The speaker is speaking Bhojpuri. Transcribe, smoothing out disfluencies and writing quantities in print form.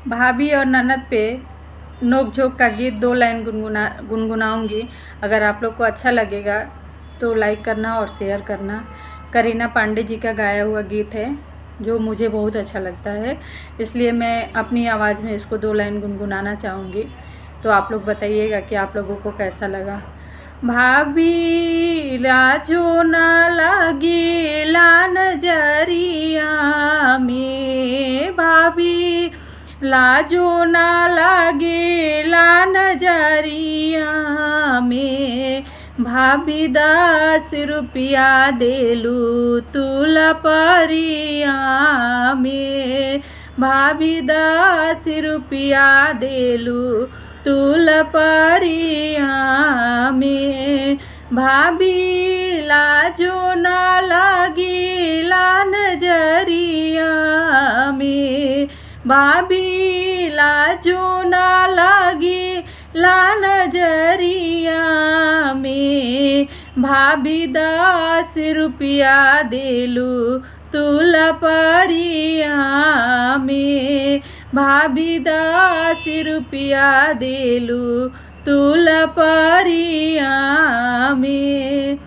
भाभी और ननद पे नोक झोंक का गीत 2 लाइन गुनगुनाऊंगी। अगर आप लोग को अच्छा लगेगा तो लाइक करना और शेयर करना। करीना पांडे जी का गाया हुआ गीत है जो मुझे बहुत अच्छा लगता है, इसलिए मैं अपनी आवाज़ में इसको 2 लाइन गुनगुनाना चाहूँगी। तो आप लोग बताइएगा कि आप लोगों को कैसा लगा। भाभी लाजो ना लागेला नजरिया में, भाभी लाजो ना लागेला नजरिया में, भाभी 10 रुपया देलू तुला परिया में, भाभी 10 रुपया देलू तुला परिया में, भाभी लाजो ना लागेला नजरिया में, भाभी लाजो ना लागेला नजरिया में, भाभी 10 रुपया देलू तुला परिया में, भाभी 10 रुपया देलू तुला परिया में।